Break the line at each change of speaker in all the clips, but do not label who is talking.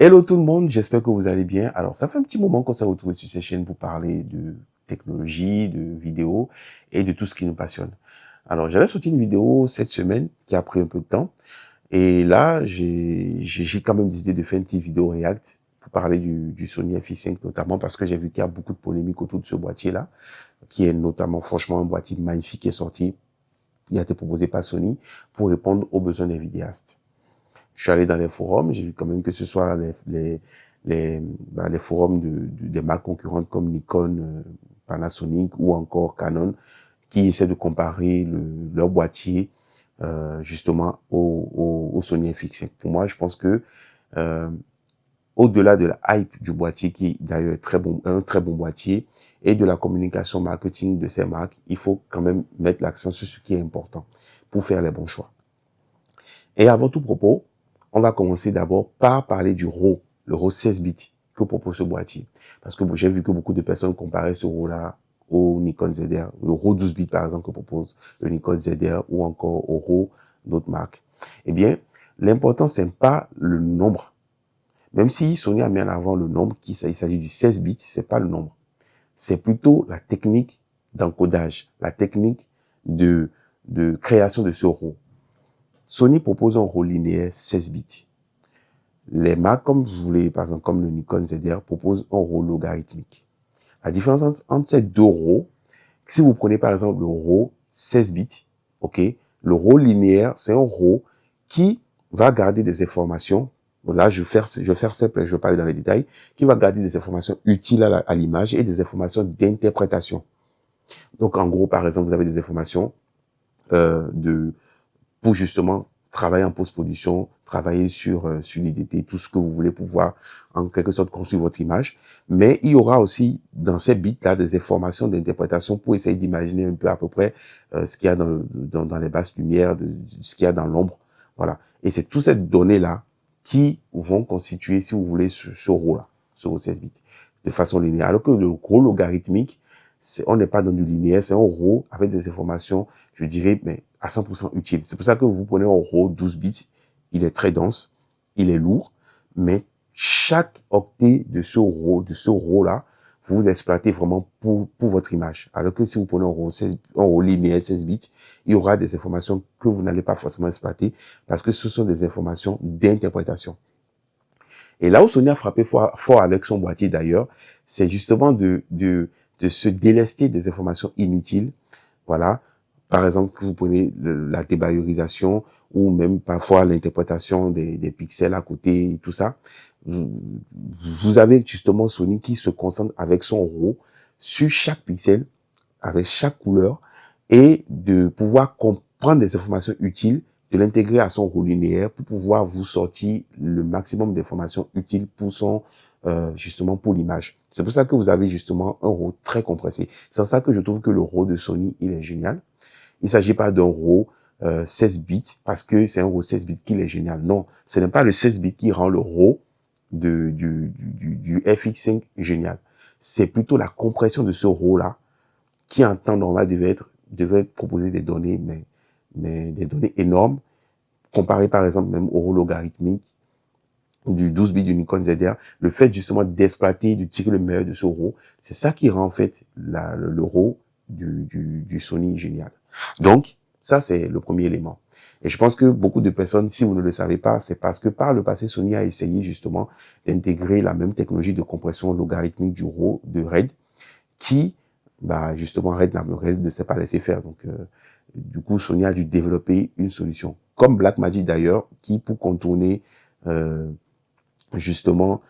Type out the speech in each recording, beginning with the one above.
Hello tout le monde, j'espère que vous allez bien. Alors, ça fait un petit moment qu'on s'est retrouvés sur cette chaîne pour parler de technologie, de vidéos et de tout ce qui nous passionne. Alors, j'avais sorti une vidéo cette semaine qui a pris un peu de temps. Et là, j'ai quand même décidé de faire une petite vidéo React pour parler du Sony FX5 notamment parce que j'ai vu qu'il y a beaucoup de polémiques autour de ce boîtier-là, qui est notamment franchement un boîtier magnifique qui est sorti, il a été proposé par Sony pour répondre aux besoins des vidéastes. Je suis allé dans les forums, j'ai vu quand même que ce soit les forums des marques concurrentes comme Nikon, Panasonic ou encore Canon qui essaient de comparer leur boîtier justement au Sony FX5. Pour moi, je pense que euh, au-delà de la hype du boîtier qui est d'ailleurs un très bon boîtier et de la communication marketing de ces marques, il faut quand même mettre l'accent sur ce qui est important pour faire les bons choix. Et avant tout propos, on va commencer d'abord par parler du RAW, le RAW 16 bits que propose ce boîtier. Parce que j'ai vu que beaucoup de personnes comparaient ce RAW-là au Nikon ZR, le RAW 12 bits par exemple que propose le Nikon ZR ou encore au RAW d'autres marques. Eh bien, l'important c'est pas le nombre. Même si Sony a mis en avant le nombre, il s'agit du 16 bits, c'est pas le nombre. C'est plutôt la technique d'encodage, la technique de création de ce RAW. Sony propose un RAW linéaire 16 bits. Les marques, comme vous voulez, par exemple, comme le Nikon ZR, proposent un RAW logarithmique. La différence entre ces deux RAW, si vous prenez par exemple le RAW 16 bits, ok, le RAW linéaire, c'est un RAW qui va garder des informations. Bon, là, je vais faire simple, je vais parler dans les détails, qui va garder des informations utiles à l'image et des informations d'interprétation. Donc, en gros, par exemple, vous avez des informations pour justement travailler en post-production, travailler sur l'IDT, tout ce que vous voulez pouvoir en quelque sorte construire votre image. Mais il y aura aussi dans ces bits-là des informations d'interprétation pour essayer d'imaginer un peu à peu près ce qu'il y a dans les basses lumières, ce qu'il y a dans l'ombre. Voilà. Et c'est toutes ces données-là qui vont constituer, si vous voulez, ce RAW-là, ce RAW 16 bits, de façon linéaire. Alors que le RAW logarithmique, on n'est pas dans du linéaire, c'est un RAW avec des informations, je dirais, mais à 100% utiles. C'est pour ça que vous prenez un RAW 12 bits, il est très dense, il est lourd, mais chaque octet de ce RAW-là, vous l'exploitez vraiment pour votre image. Alors que si vous prenez un RAW linéaire 16 bits, il y aura des informations que vous n'allez pas forcément exploiter parce que ce sont des informations d'interprétation. Et là où Sony a frappé fort avec son boîtier d'ailleurs, c'est justement de se délester des informations inutiles. Voilà. Par exemple, vous prenez la débayorisation ou même parfois l'interprétation des pixels à côté et tout ça. Vous avez justement Sony qui se concentre avec son RAW sur chaque pixel, avec chaque couleur et de pouvoir comprendre des informations utiles, de l'intégrer à son RAW linéaire pour pouvoir vous sortir le maximum d'informations utiles pour justement pour l'image. C'est pour ça que vous avez justement un RAW très compressé. C'est ça que je trouve que le RAW de Sony, il est génial. Il s'agit pas d'un RAW 16 bits parce que c'est un RAW 16 bits qui est génial. Non, ce n'est pas le 16 bits qui rend le RAW du FX5 génial. C'est plutôt la compression de ce RAW-là qui en temps normal devait proposer des données, mais des données énormes, comparé par exemple même au RAW logarithmique du 12 bits du Nikon ZR, le fait justement d'exploiter, de tirer le meilleur de ce RAW, c'est ça qui rend en fait le RAW du Sony génial. Donc, ça c'est le premier élément. Et je pense que beaucoup de personnes, si vous ne le savez pas, c'est parce que par le passé, Sony a essayé justement d'intégrer la même technologie de compression logarithmique du RAW de RED, qui, justement, RED ne s'est pas laissé faire. Donc, du coup, Sony a dû développer une solution. Comme Blackmagic d'ailleurs, qui pour contourner justement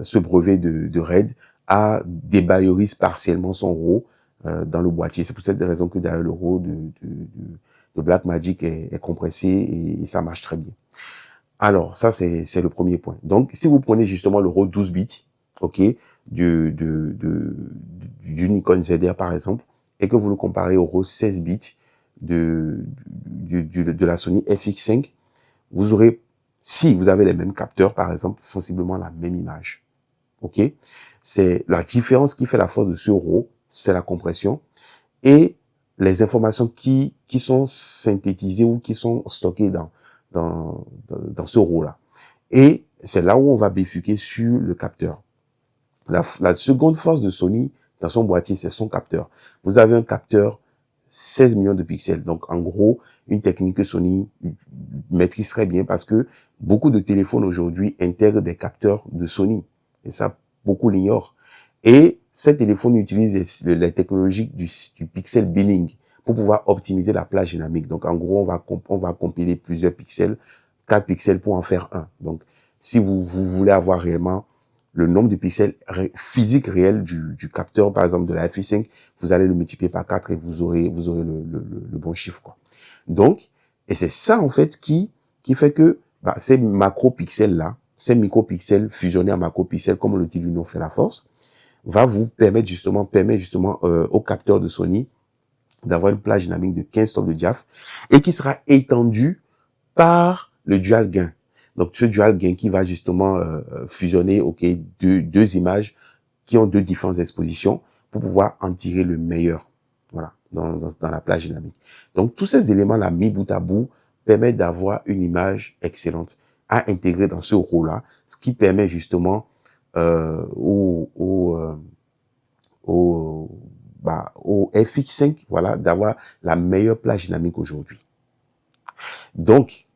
ce brevet de RED a débayorisé partiellement son RAW dans le boîtier. C'est pour cette raison que d'ailleurs le RAW de Blackmagic est compressé et ça marche très bien. Alors, ça, c'est le premier point. Donc, si vous prenez justement le RAW 12 bits, ok, du Nikon ZR par exemple, et que vous le comparez au RAW 16 bits de la Sony FX5, vous aurez, si vous avez les mêmes capteurs, par exemple, sensiblement la même image. Ok? C'est la différence qui fait la force de ce RAW, c'est la compression et les informations qui sont synthétisées ou qui sont stockées dans ce RAW-là. Et c'est là où on va bifurquer sur le capteur. La seconde force de Sony dans son boîtier, c'est son capteur. Vous avez un capteur 16 millions de pixels. Donc, en gros, une technique que Sony maîtrise très bien parce que beaucoup de téléphones aujourd'hui intègrent des capteurs de Sony. Et ça, beaucoup l'ignorent. Et ces téléphones utilisent les technologies du pixel binning pour pouvoir optimiser la plage dynamique. Donc, en gros, on va compiler plusieurs pixels, 4 pixels pour en faire un. Donc, si vous voulez avoir réellement le nombre de pixels physiques réels du capteur, par exemple, de la FI5, vous allez le multiplier par 4 et vous aurez le bon chiffre, quoi. Donc, et c'est ça, en fait, qui fait que, ces macro-pixels-là, ces micro-pixels fusionnés en macro-pixels, comme on le dit, l'union fait la force, va vous permettre justement, au capteur de Sony d'avoir une plage dynamique de 15 tops de diaph et qui sera étendue par le dual gain. Donc, ce dual gain qui va justement fusionner deux images qui ont deux différentes expositions pour pouvoir en tirer le meilleur, voilà, dans la plage dynamique. Donc, tous ces éléments-là mis bout à bout permettent d'avoir une image excellente à intégrer dans ce RAW-là, ce qui permet justement au FX5, voilà, d'avoir la meilleure plage dynamique aujourd'hui. Donc,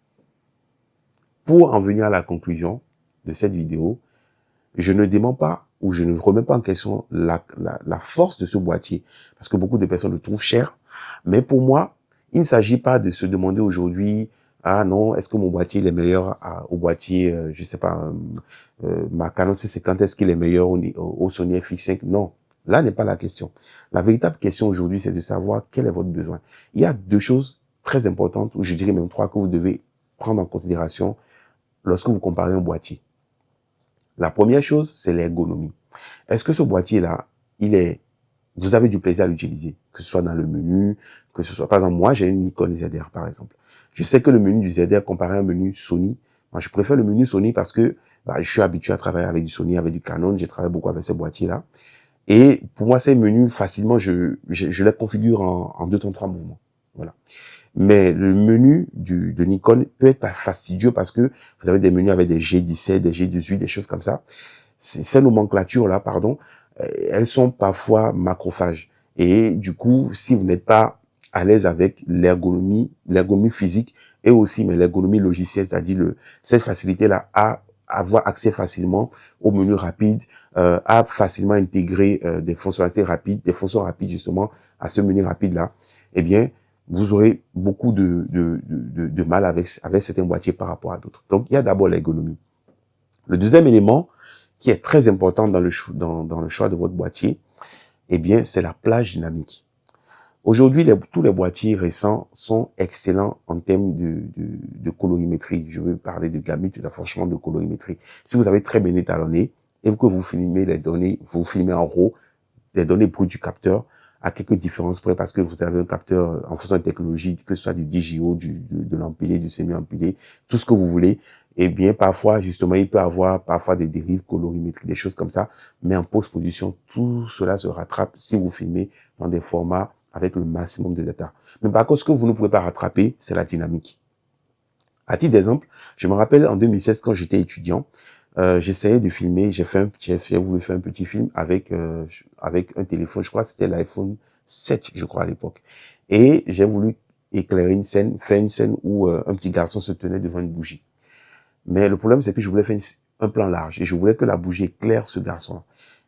pour en venir à la conclusion de cette vidéo, je ne demande pas ou je ne remets pas en question la force de ce boîtier parce que beaucoup de personnes le trouvent cher. Mais pour moi, il ne s'agit pas de se demander aujourd'hui, ah non, est-ce que mon boîtier il est meilleur au boîtier, je sais pas, ma Canon C50, est-ce qu'il est meilleur au Sony FX5? Non, là n'est pas la question. La véritable question aujourd'hui, c'est de savoir quel est votre besoin. Il y a deux choses très importantes, ou je dirais même trois, que vous devez prendre en considération lorsque vous comparez un boîtier. La première chose, c'est l'ergonomie. Est-ce que ce boîtier-là, vous avez du plaisir à l'utiliser, que ce soit dans le menu, que ce soit, par exemple, moi, j'ai une Nikon ZR, par exemple. Je sais que le menu du ZR, comparé à un menu Sony, moi, je préfère le menu Sony parce que, je suis habitué à travailler avec du Sony, avec du Canon, j'ai travaillé beaucoup avec ces boîtiers-là. Et pour moi, ces menus, facilement, je les configure en 2 temps 3 mouvements. Voilà. Mais le menu de Nikon peut être fastidieux parce que vous avez des menus avec des G17, des G18, des choses comme ça. Ces nomenclatures-là, elles sont parfois macrophages. Et du coup, si vous n'êtes pas à l'aise avec l'ergonomie physique et aussi l'ergonomie logicielle, c'est-à-dire cette facilité-là à avoir accès facilement au menu rapide, à facilement intégrer des fonctionnalités rapides, des fonctions rapides justement à ce menu rapide-là, eh bien, vous aurez beaucoup de mal avec certains boîtiers par rapport à d'autres. Donc, il y a d'abord l'ergonomie. Le deuxième élément qui est très important dans le choix de votre boîtier, eh bien, c'est la plage dynamique. Aujourd'hui, tous les boîtiers récents sont excellents en termes de colorimétrie. Je veux parler de gamut, d'affichement de colorimétrie. Si vous avez très bien étalonné et que vous filmez les données, vous filmez en RAW, les données brutes du capteur, à quelques différences près, parce que vous avez un capteur en fonction de technologie, que ce soit du DJI, de l'empilé, du semi-empilé, tout ce que vous voulez. Eh bien, parfois, justement, il peut avoir parfois des dérives colorimétriques, des choses comme ça. Mais en post-production, tout cela se rattrape si vous filmez dans des formats avec le maximum de data. Mais par contre, ce que vous ne pouvez pas rattraper, c'est la dynamique. À titre d'exemple, je me rappelle en 2016, quand j'étais étudiant, j'essayais de filmer, j'ai voulu faire un petit film avec un téléphone, je crois que c'était l'iPhone 7, je crois, à l'époque. Et j'ai voulu éclairer une scène, faire une scène où un petit garçon se tenait devant une bougie. Mais le problème, c'est que je voulais faire un plan large et je voulais que la bougie éclaire ce garçon.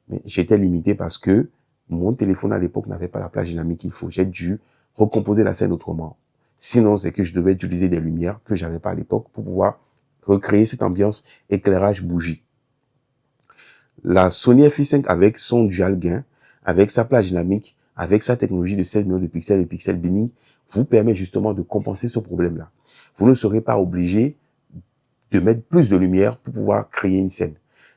Mais j'étais limité parce que mon téléphone à l'époque n'avait pas la plage dynamique qu'il faut. J'ai dû recomposer la scène autrement. Sinon, c'est que je devais utiliser des lumières que j'avais pas à l'époque pour pouvoir recréer cette ambiance éclairage bougie. La Sony FI5 avec son dual gain, avec sa plage dynamique, avec sa technologie de 16 millions de pixels et pixel binning, vous permet justement de compenser ce problème-là. Vous ne serez pas obligé de mettre plus de lumière pour pouvoir créer une scène.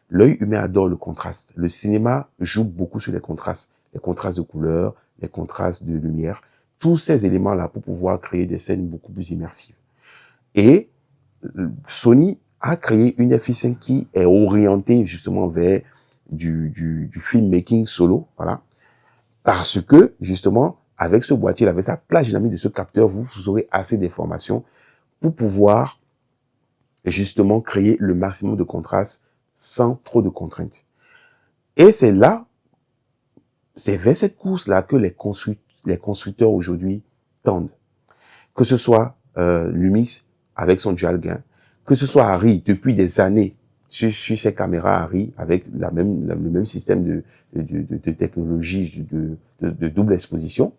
L'œil humain adore le contraste. Le cinéma joue beaucoup sur les contrastes de couleurs, les contrastes de lumière, tous ces éléments-là pour pouvoir créer des scènes beaucoup plus immersives. Et Sony a créé une FI5 qui est orientée justement vers du filmmaking solo, voilà, parce que justement avec ce boîtier, avec sa plage dynamique de ce capteur, vous aurez assez d'informations pour pouvoir justement créer le maximum de contraste sans trop de contraintes. Et c'est là, c'est vers cette course-là que les constructeurs aujourd'hui tendent. Que ce soit Lumix avec son dual gain, que ce soit Arri depuis des années sur ses caméras Arri avec le même système de technologie de double exposition,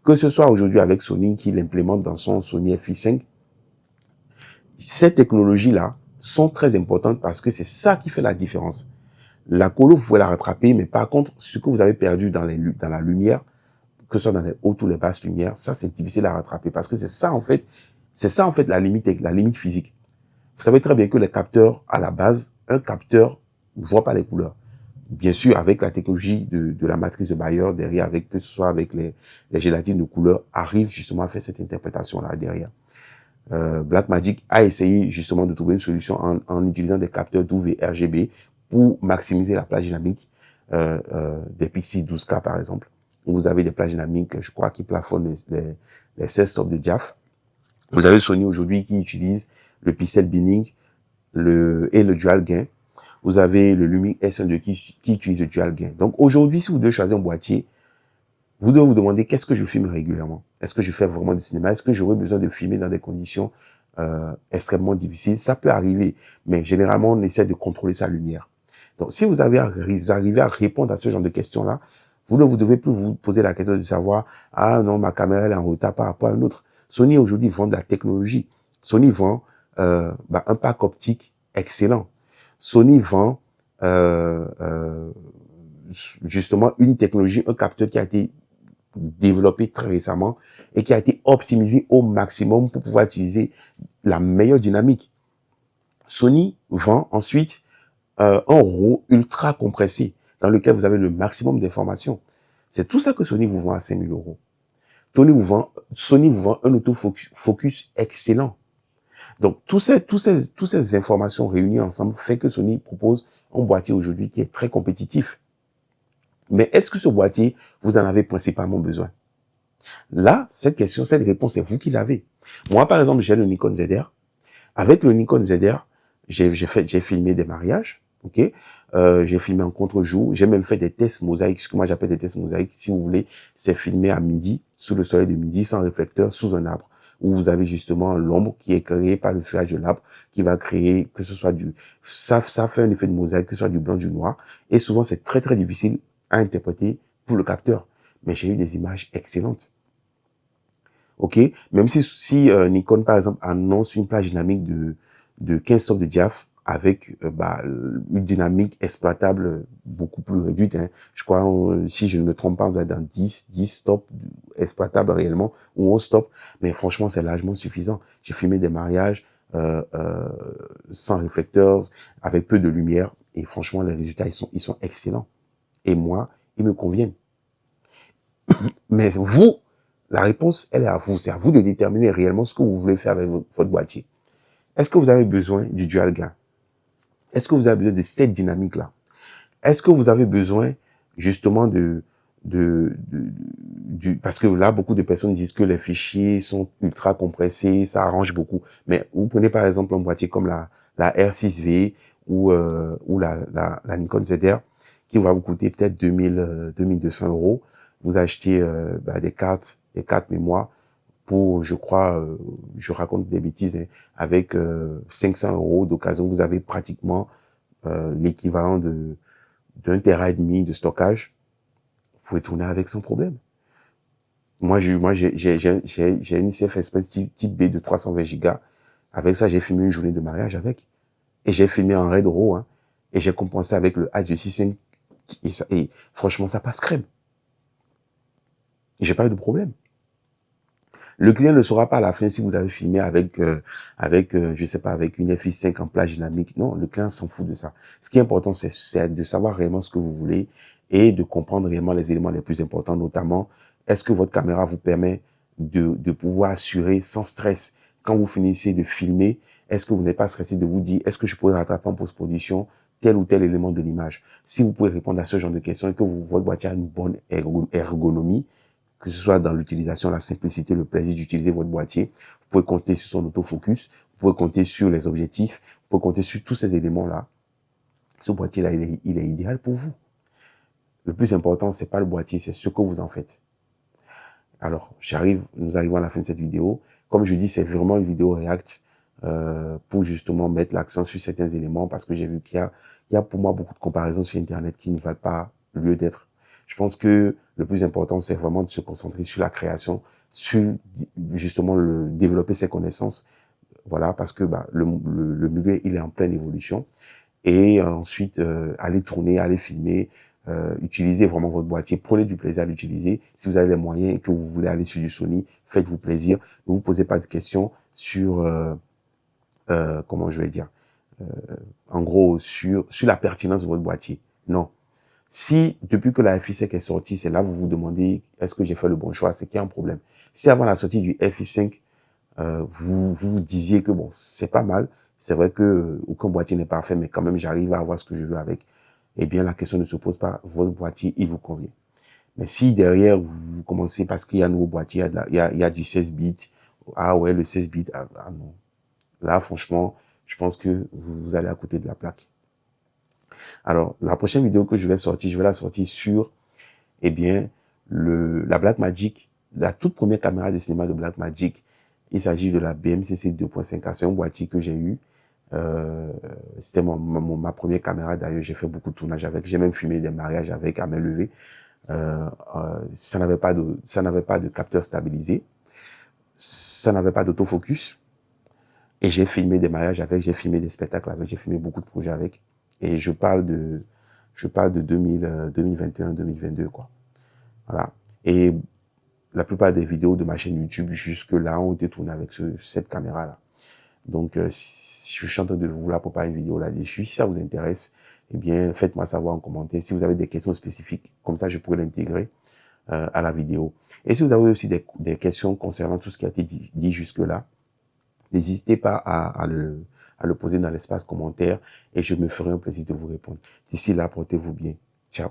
que ce soit aujourd'hui avec Sony qui l'implémente dans son Sony FX5. Ces technologies-là sont très importantes parce que c'est ça qui fait la différence. La colo, vous pouvez la rattraper, mais par contre, ce que vous avez perdu dans la lumière, que ce soit dans les hautes ou les basses lumières, ça, c'est difficile à rattraper parce que c'est ça, en fait, la limite physique. Vous savez très bien que les capteurs, à la base, un capteur ne voit pas les couleurs. Bien sûr, avec la technologie de la matrice de Bayer derrière, que ce soit avec les gélatines de couleurs, arrive justement à faire cette interprétation-là derrière. Blackmagic a essayé justement de trouver une solution en utilisant des capteurs d'UV RGB pour maximiser la plage dynamique des Pixie 12K par exemple. Vous avez des plages dynamiques, je crois, qui plafonnent les 16 stops de diaph. Vous avez Sony aujourd'hui qui utilise le pixel binning et le dual gain. Vous avez le Lumix S1 qui utilise le dual gain. Donc aujourd'hui, si vous devez choisir un boîtier, vous devez vous demander qu'est-ce que je filme régulièrement. Est-ce que je fais vraiment du cinéma? Est-ce que j'aurais besoin de filmer dans des conditions extrêmement difficiles? Ça peut arriver, mais généralement, on essaie de contrôler sa lumière. Donc, si vous arrivez à répondre à ce genre de questions-là, vous ne devez plus vous poser la question de savoir « Ah non, ma caméra elle est en retard par rapport à une autre ». Sony aujourd'hui vend de la technologie. Sony vend un pack optique excellent. Sony vend justement une technologie, un capteur qui a été développé très récemment et qui a été optimisé au maximum pour pouvoir utiliser la meilleure dynamique. Sony vend ensuite un RAW ultra compressé dans lequel vous avez le maximum d'informations. C'est tout ça que Sony vous vend à 5 000 €. Sony vous vend un autofocus excellent. Donc, toutes ces informations réunies ensemble fait que Sony propose un boîtier aujourd'hui qui est très compétitif. Mais est-ce que ce boîtier, vous en avez principalement besoin? Là, cette réponse, c'est vous qui l'avez. Moi, par exemple, j'ai le Nikon ZR. Avec le Nikon ZR, j'ai filmé des mariages. Ok, j'ai filmé en contre-jour, j'ai même fait des tests mosaïques, ce que moi j'appelle des tests mosaïques, si vous voulez, c'est filmé à midi, sous le soleil de midi, sans réflecteur, sous un arbre, où vous avez justement l'ombre qui est créée par le feuillage de l'arbre, qui va créer, que ce soit ça fait un effet de mosaïque, que ce soit du blanc, du noir, et souvent c'est très très difficile à interpréter pour le capteur, mais j'ai eu des images excellentes. Ok, même si Nikon par exemple annonce une plage dynamique de 15 stops de diaph, avec une dynamique exploitable beaucoup plus réduite. Hein. Je crois, si je ne me trompe pas, on doit être dans 10 stops exploitables réellement, ou 11 stops. Mais franchement, c'est largement suffisant. J'ai filmé des mariages sans réflecteur, avec peu de lumière. Et franchement, les résultats, ils sont excellents. Et moi, ils me conviennent. Mais vous, la réponse, elle est à vous. C'est à vous de déterminer réellement ce que vous voulez faire avec votre boîtier. Est-ce que vous avez besoin du dual gain? Est-ce que vous avez besoin de cette dynamique-là? Est-ce que vous avez besoin justement parce que là, beaucoup de personnes disent que les fichiers sont ultra compressés, ça arrange beaucoup. Mais vous prenez par exemple un boîtier comme la R6V ou la Nikon ZR qui va vous coûter peut-être 2200 €. Vous achetez des cartes mémoire pour, je crois, je raconte des bêtises, hein, avec 500 € d'occasion, vous avez pratiquement l'équivalent d'un téra et demi de stockage. Vous pouvez tourner avec sans problème. Moi, j'ai une ICF Express type B de 320 Go. Avec ça, j'ai filmé une journée de mariage avec. Et j'ai filmé en RAID RAW, hein. Et j'ai compensé avec le H265. Et franchement, ça passe crème. J'ai pas eu de problème. Le client ne saura pas à la fin si vous avez filmé avec je sais pas, avec une FX5 en plage dynamique. Non, le client s'en fout de ça. Ce qui est important, c'est de savoir réellement ce que vous voulez et de comprendre réellement les éléments les plus importants, notamment, est-ce que votre caméra vous permet de pouvoir assurer sans stress quand vous finissez de filmer, est-ce que vous n'êtes pas stressé de vous dire, est-ce que je pourrais rattraper en post-production tel ou tel élément de l'image? Si vous pouvez répondre à ce genre de questions et que votre boîtier a une bonne ergonomie, que ce soit dans l'utilisation, la simplicité, le plaisir d'utiliser votre boîtier, vous pouvez compter sur son autofocus, vous pouvez compter sur les objectifs, vous pouvez compter sur tous ces éléments-là. Ce boîtier-là, il est idéal pour vous. Le plus important, c'est pas le boîtier, c'est ce que vous en faites. Alors, nous arrivons à la fin de cette vidéo. Comme je dis, c'est vraiment une vidéo React pour justement mettre l'accent sur certains éléments parce que j'ai vu qu'il y a pour moi beaucoup de comparaisons sur Internet qui ne valent pas lieu d'être. Je pense que le plus important, c'est vraiment de se concentrer sur la création, sur justement développer ses connaissances. Voilà, parce que le milieu, il est en pleine évolution. Et ensuite, aller tourner, aller filmer, utilisez vraiment votre boîtier, prenez du plaisir à l'utiliser. Si vous avez les moyens et que vous voulez aller sur du Sony, faites-vous plaisir. Ne vous posez pas de questions sur, comment je vais dire, en gros, sur la pertinence de votre boîtier. Non. Si, depuis que la FI5 est sortie, c'est là où vous vous demandez, est-ce que j'ai fait le bon choix? C'est qu'il y a un problème. Si avant la sortie du FI5, vous disiez que bon, c'est pas mal, c'est vrai que aucun boîtier n'est parfait, mais quand même, j'arrive à avoir ce que je veux avec, eh bien, la question ne se pose pas, votre boîtier, il vous convient. Mais si derrière, vous commencez, parce qu'il y a un nouveau boîtier, il y a du 16 bits, ah ouais, le 16 bits, ah non. Là, franchement, je pense que vous allez à côté de la plaque. Alors, la prochaine vidéo que je vais la sortir sur, eh bien, la Blackmagic, la toute première caméra de cinéma de Blackmagic. Il s'agit de la BMCC 2.5K. C'est un boîtier que j'ai eu. C'était ma première caméra. D'ailleurs, j'ai fait beaucoup de tournages avec. J'ai même filmé des mariages avec à main levée. Ça n'avait pas de capteur stabilisé. Ça n'avait pas d'autofocus. Et j'ai filmé des mariages avec, j'ai filmé des spectacles avec, j'ai filmé beaucoup de projets avec. Et je parle de 2021, 2022, quoi. Voilà. Et la plupart des vidéos de ma chaîne YouTube jusque-là ont été tournées avec cette caméra-là. Donc, si je suis en train de vous la préparer une vidéo là-dessus, si ça vous intéresse, eh bien, faites-moi savoir en commentaire. Si vous avez des questions spécifiques, comme ça, je pourrais l'intégrer à la vidéo. Et si vous avez aussi des questions concernant tout ce qui a été dit jusque-là, n'hésitez pas à le poser dans l'espace commentaire et je me ferai un plaisir de vous répondre. D'ici là, portez-vous bien. Ciao.